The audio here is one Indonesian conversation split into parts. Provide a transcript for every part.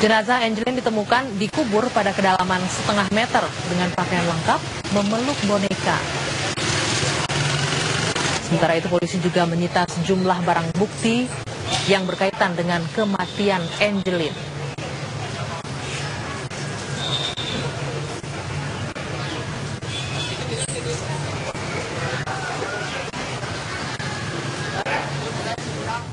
Jenazah Angelin ditemukan dikubur pada kedalaman setengah meter dengan pakaian lengkap memeluk boneka. Sementara itu polisi juga menyita sejumlah barang bukti yang berkaitan dengan kematian Angelin.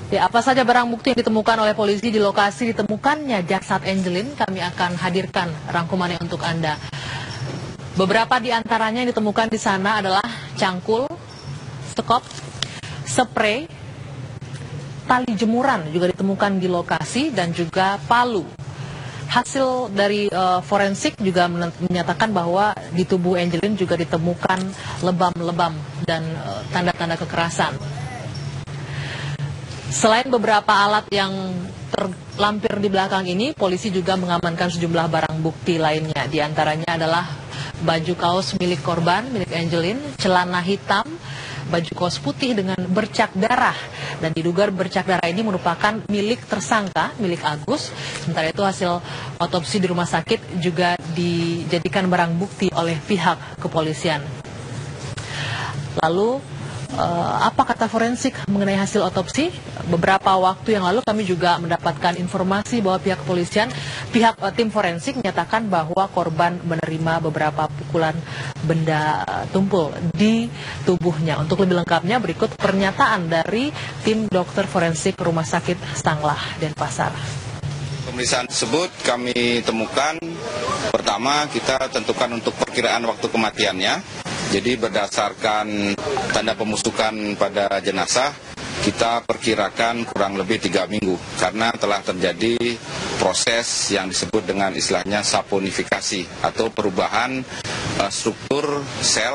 Ya, apa saja barang bukti yang ditemukan oleh polisi di lokasi ditemukannya jasad Angelin, kami akan hadirkan rangkumannya untuk Anda. Beberapa di antaranya yang ditemukan di sana adalah cangkul, sekop, spray, tali jemuran juga ditemukan di lokasi dan juga palu. Hasil dari forensik juga menyatakan bahwa di tubuh Angelin juga ditemukan lebam-lebam dan tanda-tanda kekerasan. Selain beberapa alat yang terlampir di belakang ini, polisi juga mengamankan sejumlah barang bukti lainnya. Di antaranya adalah baju kaos milik korban, milik Angelin, celana hitam, baju kaos putih dengan bercak darah. Dan diduga bercak darah ini merupakan milik tersangka, milik Agus. Sementara itu hasil otopsi di rumah sakit juga dijadikan barang bukti oleh pihak kepolisian. Lalu, apa kata forensik mengenai hasil otopsi? Beberapa waktu yang lalu kami juga mendapatkan informasi bahwa pihak kepolisian, tim forensik menyatakan bahwa korban menerima beberapa pukulan benda tumpul di tubuhnya. Untuk lebih lengkapnya berikut pernyataan dari tim dokter forensik Rumah Sakit Stanglah, Denpasar. Pemeriksaan tersebut kami temukan, pertama kita tentukan untuk perkiraan waktu kematiannya. Jadi berdasarkan tanda pemusukan pada jenazah, kita perkirakan kurang lebih 3 minggu. Karena telah terjadi proses yang disebut dengan istilahnya saponifikasi atau perubahan struktur sel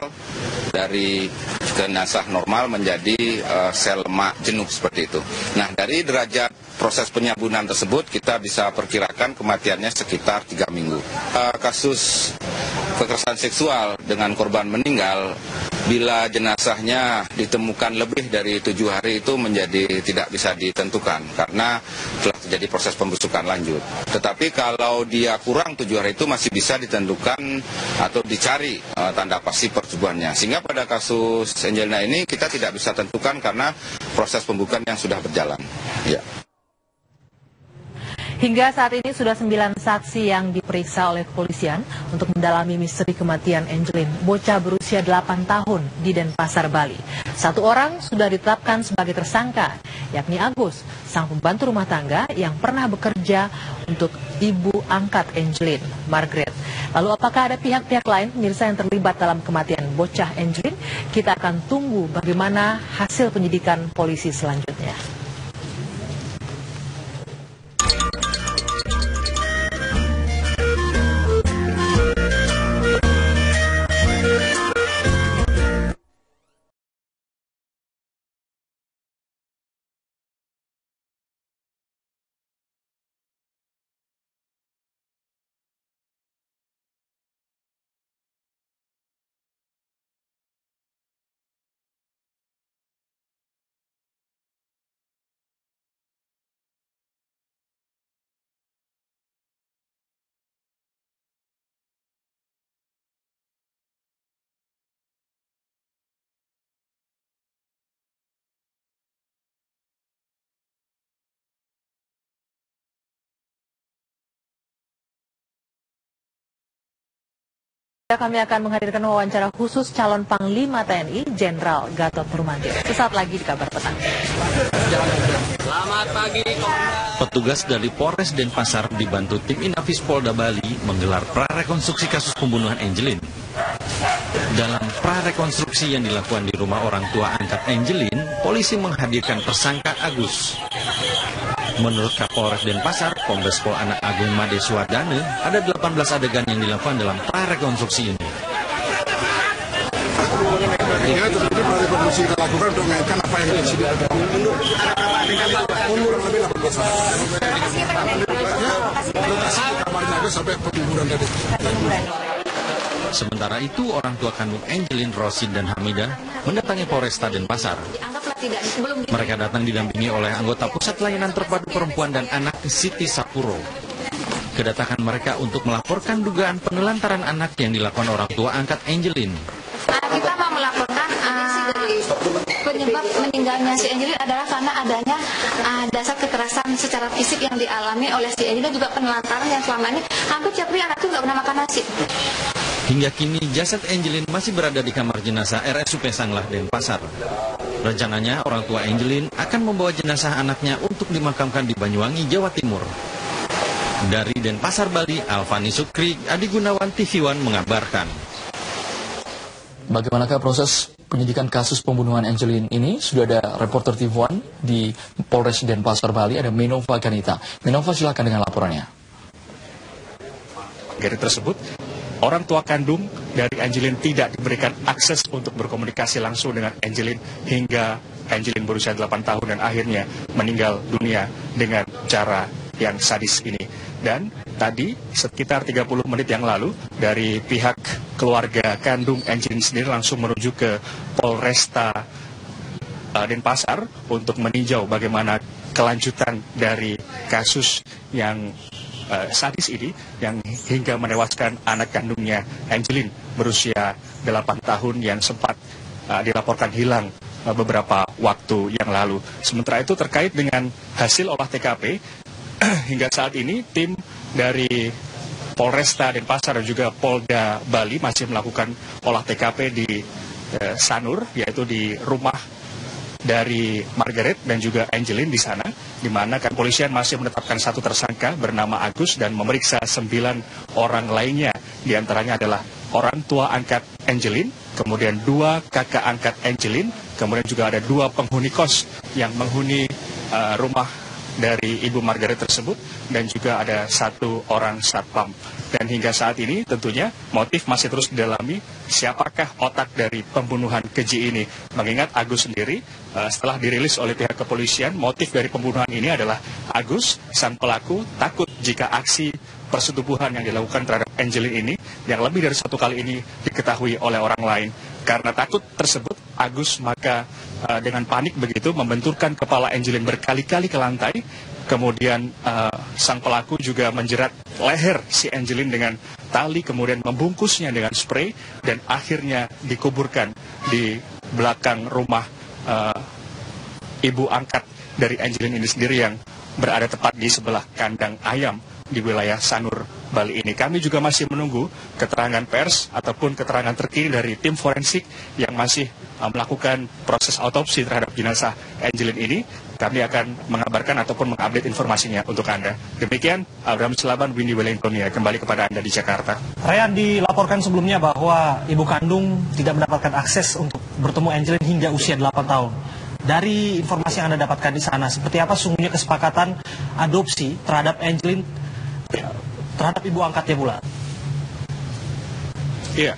dari jenazah normal menjadi sel lemak jenuh seperti itu. Nah, dari derajat proses penyabunan tersebut kita bisa perkirakan kematiannya sekitar 3 minggu. Kasus kekerasan seksual dengan korban meninggal, bila jenazahnya ditemukan lebih dari 7 hari itu menjadi tidak bisa ditentukan karena telah terjadi proses pembusukan lanjut. Tetapi kalau dia kurang 7 hari itu masih bisa ditentukan atau dicari tanda pasti persetubuhannya. Sehingga pada kasus Angelina ini kita tidak bisa tentukan karena proses pembukaan yang sudah berjalan. Ya. Hingga saat ini sudah 9 saksi yang diperiksa oleh kepolisian untuk mendalami misteri kematian Angelin, bocah berusia 8 tahun di Denpasar, Bali. 1 orang sudah ditetapkan sebagai tersangka, yakni Agus, sang pembantu rumah tangga yang pernah bekerja untuk ibu angkat Angelin, Margaret. Lalu apakah ada pihak-pihak lain pemirsa yang terlibat dalam kematian bocah Angelin? Kita akan tunggu bagaimana hasil penyidikan polisi selanjutnya. Kami akan menghadirkan wawancara khusus calon Panglima TNI, Jenderal Gatot Nurmantio. Sesaat lagi di Kabar Petang. Selamat pagi, Komandan. Petugas dari Polres Denpasar dibantu tim Inafis Polda Bali menggelar prarekonstruksi kasus pembunuhan Angelin. Dalam prarekonstruksi yang dilakukan di rumah orang tua angkat Angelin, polisi menghadirkan tersangka Agus. Menurut Kapolres Denpasar, Kombes Pol Anak Agung Made Suwardana, ada 18 adegan yang dilakukan dalam prarekonstruksi ini. Ya, tentunya prarekonstruksi kita lakukan untuk mengaitkan apa yang terjadi. Kurang lebih 18 lokasi kamarnya Agus sampai pembunuhan tadi. Sementara itu, orang tua kandung Angelin, Rosin dan Hamidah mendatangi Polresta Denpasar. Mereka datang didampingi oleh anggota Pusat Layanan Terpadu Perempuan dan Anak Siti Sapuro. kedatangan mereka untuk melaporkan dugaan penelantaran anak yang dilakukan orang tua angkat Angelin. Kita mau melaporkan penyebab meninggalnya si Angelin adalah karena adanya dasar kekerasan secara fisik yang dialami oleh si Angelin dan juga penelantaran yang selama ini hampir tiap hari anak itu nggak pernah makan nasi. Hingga kini jasad Angelin masih berada di kamar jenazah RSUP Sanglah Denpasar. Rencananya orang tua Angelin akan membawa jenazah anaknya untuk dimakamkan di Banyuwangi, Jawa Timur. Dari Denpasar, Bali, Alfani Sukri, Adi Gunawan, TV One mengabarkan. Bagaimanakah proses penyidikan kasus pembunuhan Angelin ini? Sudah ada reporter TV One di Polres Denpasar, Bali, ada Menova Ganita. Menova, silakan dengan laporannya. Dari tersebut, orang tua kandung dari Angelin tidak diberikan akses untuk berkomunikasi langsung dengan Angelin hingga Angelin berusia 8 tahun dan akhirnya meninggal dunia dengan cara yang sadis ini. Dan tadi sekitar 30 menit yang lalu dari pihak keluarga kandung Angelin sendiri langsung menuju ke Polresta Denpasar untuk meninjau bagaimana kelanjutan dari kasus yang sadis ini yang hingga menewaskan anak kandungnya Angelin berusia 8 tahun yang sempat dilaporkan hilang beberapa waktu yang lalu. Sementara itu terkait dengan hasil olah TKP, hingga saat ini tim dari Polresta Denpasar dan juga Polda Bali masih melakukan olah TKP di Sanur, yaitu di rumah dari Margaret dan juga Angelin di sana, di mana kepolisian masih menetapkan satu tersangka bernama Agus dan memeriksa 9 orang lainnya. Di antaranya adalah orang tua angkat Angelin, kemudian 2 kakak angkat Angelin, kemudian juga ada 2 penghuni kos yang menghuni rumah dari Ibu Margaret tersebut, dan juga ada 1 orang satpam. Dan hingga saat ini tentunya motif masih terus didalami, siapakah otak dari pembunuhan keji ini. Mengingat Agus sendiri setelah dirilis oleh pihak kepolisian, motif dari pembunuhan ini adalah Agus, sang pelaku, takut jika aksi persetubuhan yang dilakukan terhadap Angelin ini yang lebih dari 1 kali ini diketahui oleh orang lain. Karena takut tersebut, Agus maka dengan panik begitu membenturkan kepala Angelin berkali-kali ke lantai. Kemudian sang pelaku juga menjerat leher si Angelin dengan tali, kemudian membungkusnya dengan spray, dan akhirnya dikuburkan di belakang rumah ibu angkat dari Angelin ini sendiri yang berada tepat di sebelah kandang ayam di wilayah Sanur, Bali ini. Kami juga masih menunggu keterangan pers ataupun keterangan terkini dari tim forensik yang masih melakukan proses autopsi terhadap jenazah Angelin ini. Kami akan mengabarkan ataupun mengupdate informasinya untuk Anda. Demikian, Abraham Selaban, Windy Wellingtonia, kembali kepada Anda di Jakarta. Ryan, dilaporkan sebelumnya bahwa ibu kandung tidak mendapatkan akses untuk bertemu Angelin hingga usia 8 tahun. Dari informasi yang Anda dapatkan di sana, seperti apa sungguhnya kesepakatan adopsi terhadap Angelin terhadap ibu angkatnya pula? Iya,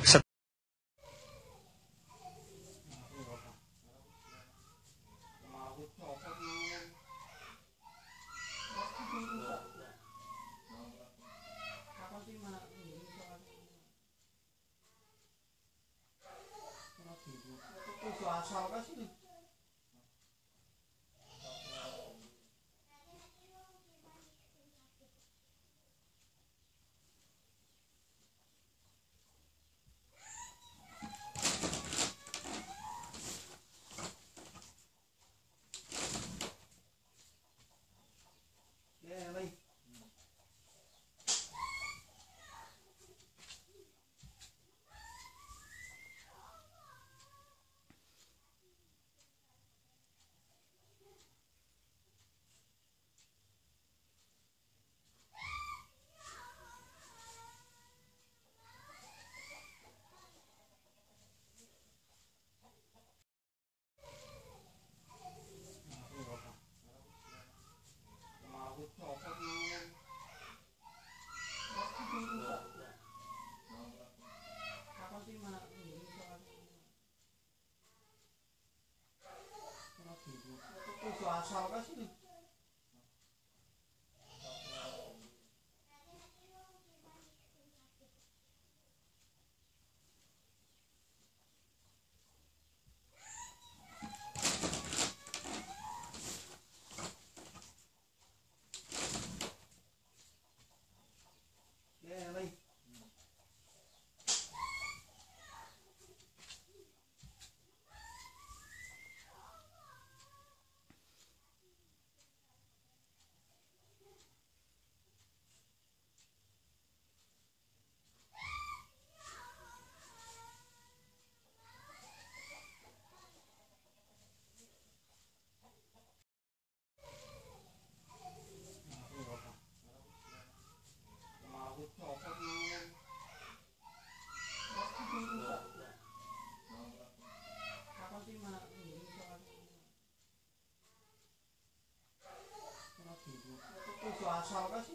Asal kan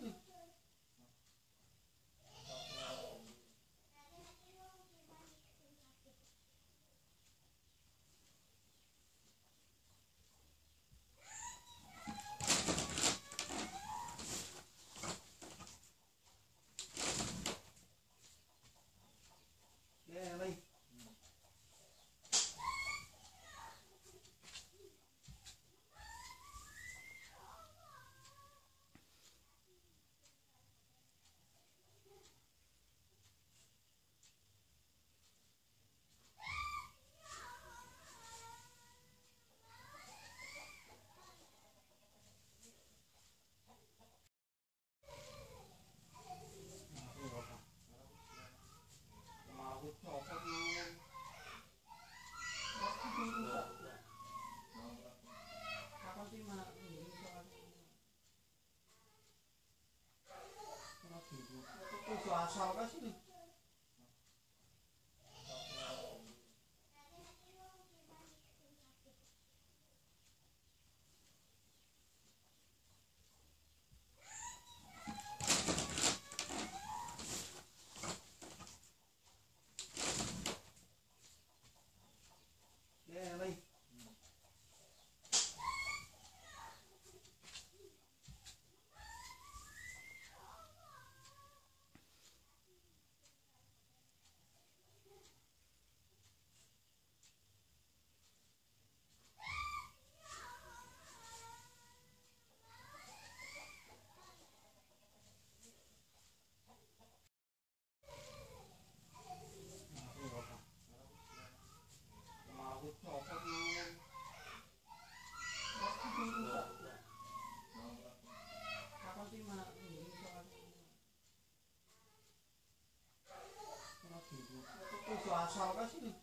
sih